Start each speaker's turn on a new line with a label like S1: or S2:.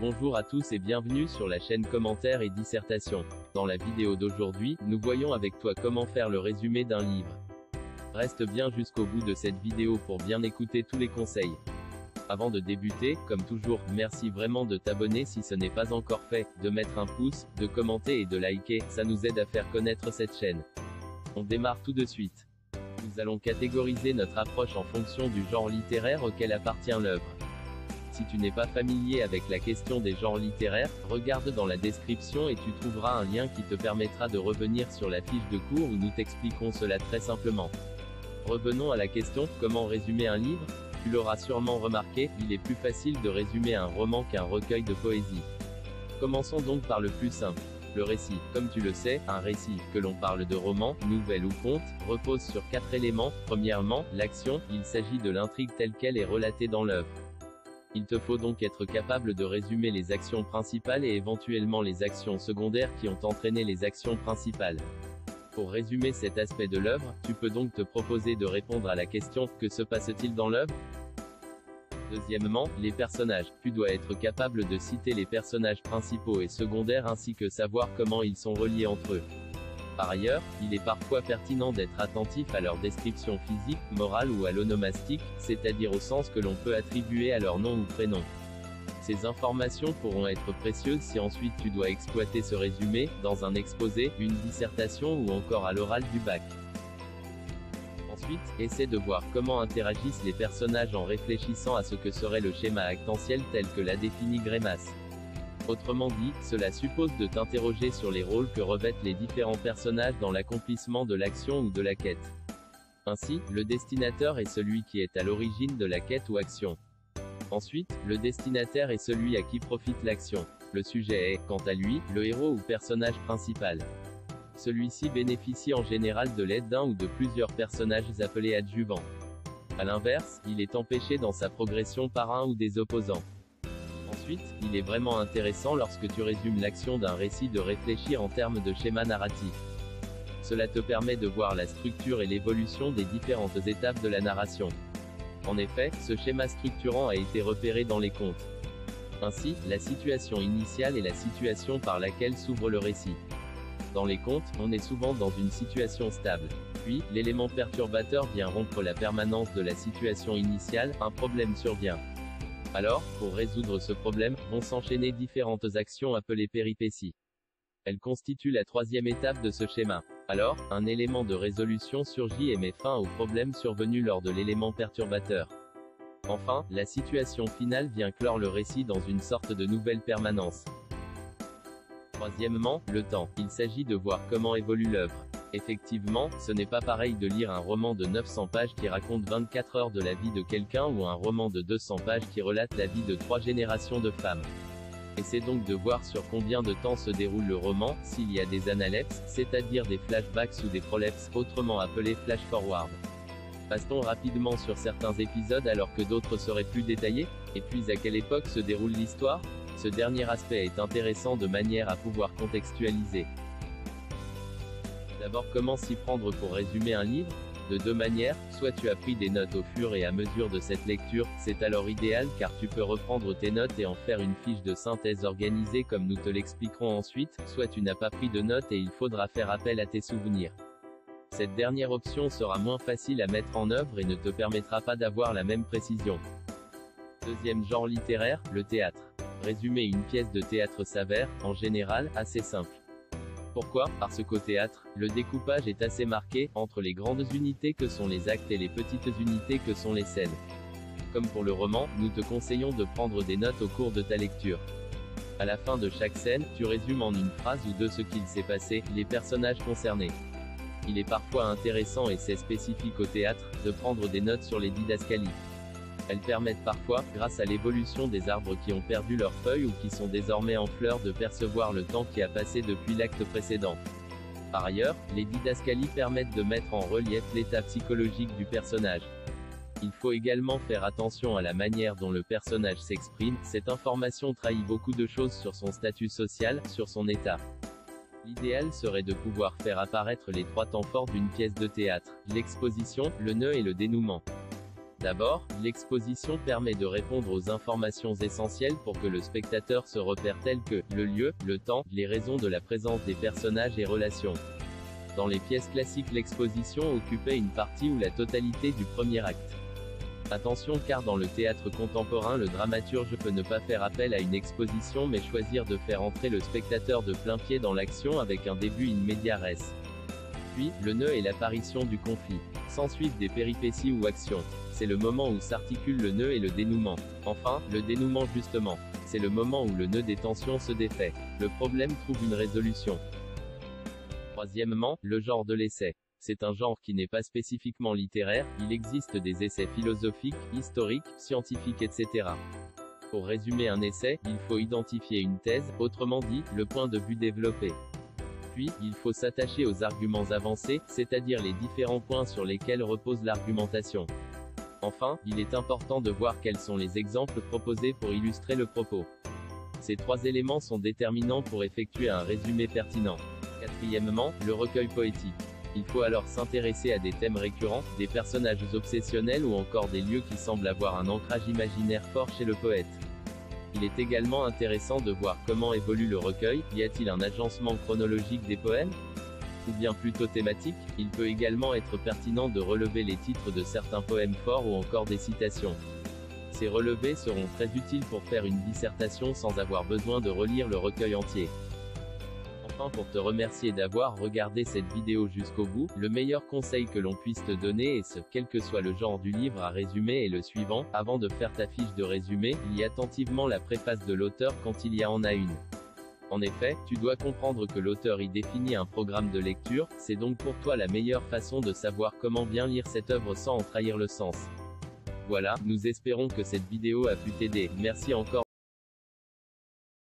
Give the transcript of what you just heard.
S1: Bonjour à tous et bienvenue sur la chaîne Commentaires et Dissertations. Dans la vidéo d'aujourd'hui, nous voyons avec toi comment faire le résumé d'un livre. Reste bien jusqu'au bout de cette vidéo pour bien écouter tous les conseils. Avant de débuter, comme toujours, merci vraiment de t'abonner si ce n'est pas encore fait, de mettre un pouce, de commenter et de liker, ça nous aide à faire connaître cette chaîne. On démarre tout de suite. Nous allons catégoriser notre approche en fonction du genre littéraire auquel appartient l'œuvre. Si tu n'es pas familier avec la question des genres littéraires, regarde dans la description et tu trouveras un lien qui te permettra de revenir sur la fiche de cours où nous t'expliquons cela très simplement. Revenons à la question, comment résumer un livre? Tu l'auras sûrement remarqué, il est plus facile de résumer un roman qu'un recueil de poésie. Commençons donc par le plus simple. Le récit. Comme tu le sais, un récit, que l'on parle de roman, nouvelle ou conte, repose sur 4 éléments. Premièrement, l'action, il s'agit de l'intrigue telle qu'elle est relatée dans l'œuvre. Il te faut donc être capable de résumer les actions principales et éventuellement les actions secondaires qui ont entraîné les actions principales. Pour résumer cet aspect de l'œuvre, tu peux donc te proposer de répondre à la question, que se passe-t-il dans l'œuvre? Deuxièmement, les personnages. Tu dois être capable de citer les personnages principaux et secondaires ainsi que savoir comment ils sont reliés entre eux. Par ailleurs, il est parfois pertinent d'être attentif à leur description physique, morale ou à l'onomastique, c'est-à-dire au sens que l'on peut attribuer à leur nom ou prénom. Ces informations pourront être précieuses si ensuite tu dois exploiter ce résumé, dans un exposé, une dissertation ou encore à l'oral du bac. Ensuite, essaie de voir comment interagissent les personnages en réfléchissant à ce que serait le schéma actantiel tel que l'a défini Greimas. Autrement dit, cela suppose de t'interroger sur les rôles que revêtent les différents personnages dans l'accomplissement de l'action ou de la quête. Ainsi, le destinateur est celui qui est à l'origine de la quête ou action. Ensuite, le destinataire est celui à qui profite l'action. Le sujet est, quant à lui, le héros ou personnage principal. Celui-ci bénéficie en général de l'aide d'un ou de plusieurs personnages appelés adjuvants. A l'inverse, il est empêché dans sa progression par un ou des opposants. Ensuite, il est vraiment intéressant lorsque tu résumes l'action d'un récit de réfléchir en termes de schéma narratif. Cela te permet de voir la structure et l'évolution des différentes étapes de la narration. En effet, ce schéma structurant a été repéré dans les contes. Ainsi, la situation initiale est la situation par laquelle s'ouvre le récit. Dans les contes, on est souvent dans une situation stable. Puis, l'élément perturbateur vient rompre la permanence de la situation initiale, un problème survient. Alors, pour résoudre ce problème, vont s'enchaîner différentes actions appelées péripéties. Elles constituent la troisième étape de ce schéma. Alors, un élément de résolution surgit et met fin au problème survenu lors de l'élément perturbateur. Enfin, la situation finale vient clore le récit dans une sorte de nouvelle permanence. Troisièmement, le temps. Il s'agit de voir comment évolue l'œuvre. Effectivement, ce n'est pas pareil de lire un roman de 900 pages qui raconte 24 heures de la vie de quelqu'un ou un roman de 200 pages qui relate la vie de 3 générations de femmes. Essaie donc de voir sur combien de temps se déroule le roman, s'il y a des analepses, c'est-à-dire des flashbacks ou des prolepses, autrement appelés flash-forward. Passe-t-on rapidement sur certains épisodes alors que d'autres seraient plus détaillés? Et puis à quelle époque se déroule l'histoire? Ce dernier aspect est intéressant de manière à pouvoir contextualiser. D'abord, comment s'y prendre pour résumer un livre? De deux manières, soit tu as pris des notes au fur et à mesure de cette lecture, c'est alors idéal car tu peux reprendre tes notes et en faire une fiche de synthèse organisée comme nous te l'expliquerons ensuite, soit tu n'as pas pris de notes et il faudra faire appel à tes souvenirs. Cette dernière option sera moins facile à mettre en œuvre et ne te permettra pas d'avoir la même précision. Deuxième genre littéraire, le théâtre. Résumer une pièce de théâtre s'avère, en général, assez simple. Pourquoi? Parce qu'au théâtre, le découpage est assez marqué, entre les grandes unités que sont les actes et les petites unités que sont les scènes. Comme pour le roman, nous te conseillons de prendre des notes au cours de ta lecture. À la fin de chaque scène, tu résumes en une phrase ou deux ce qu'il s'est passé, les personnages concernés. Il est parfois intéressant et c'est spécifique au théâtre, de prendre des notes sur les didascalies. Elles permettent parfois, grâce à l'évolution des arbres qui ont perdu leurs feuilles ou qui sont désormais en fleurs de percevoir le temps qui a passé depuis l'acte précédent. Par ailleurs, les didascalies permettent de mettre en relief l'état psychologique du personnage. Il faut également faire attention à la manière dont le personnage s'exprime, cette information trahit beaucoup de choses sur son statut social, sur son état. L'idéal serait de pouvoir faire apparaître les 3 temps forts d'une pièce de théâtre, l'exposition, le nœud et le dénouement. D'abord, l'exposition permet de répondre aux informations essentielles pour que le spectateur se repère telles que le lieu, le temps, les raisons de la présence des personnages et relations. Dans les pièces classiques, l'exposition occupait une partie ou la totalité du premier acte. Attention, car dans le théâtre contemporain, le dramaturge peut ne pas faire appel à une exposition mais choisir de faire entrer le spectateur de plein pied dans l'action avec un début in media res. Puis, le nœud et l'apparition du conflit. S'ensuivent des péripéties ou actions. C'est le moment où s'articule le nœud et le dénouement. Enfin, le dénouement justement. C'est le moment où le nœud des tensions se défait. Le problème trouve une résolution. Troisièmement, le genre de l'essai. C'est un genre qui n'est pas spécifiquement littéraire, il existe des essais philosophiques, historiques, scientifiques etc. Pour résumer un essai, il faut identifier une thèse, autrement dit, le point de vue développé. Puis, il faut s'attacher aux arguments avancés, c'est-à-dire les différents points sur lesquels repose l'argumentation. Enfin, il est important de voir quels sont les exemples proposés pour illustrer le propos. Ces trois éléments sont déterminants pour effectuer un résumé pertinent. Quatrièmement, le recueil poétique. Il faut alors s'intéresser à des thèmes récurrents, des personnages obsessionnels ou encore des lieux qui semblent avoir un ancrage imaginaire fort chez le poète. Il est également intéressant de voir comment évolue le recueil, y a-t-il un agencement chronologique des poèmes ? Ou bien plutôt thématique, il peut également être pertinent de relever les titres de certains poèmes forts ou encore des citations. Ces relevés seront très utiles pour faire une dissertation sans avoir besoin de relire le recueil entier. Enfin, pour te remercier d'avoir regardé cette vidéo jusqu'au bout, le meilleur conseil que l'on puisse te donner est quel que soit le genre du livre à résumer est le suivant: avant de faire ta fiche de résumé, lis attentivement la préface de l'auteur quand il y en a une. En effet, tu dois comprendre que l'auteur y définit un programme de lecture, c'est donc pour toi la meilleure façon de savoir comment bien lire cette œuvre sans en trahir le sens. Voilà, nous espérons que cette vidéo a pu t'aider. Merci encore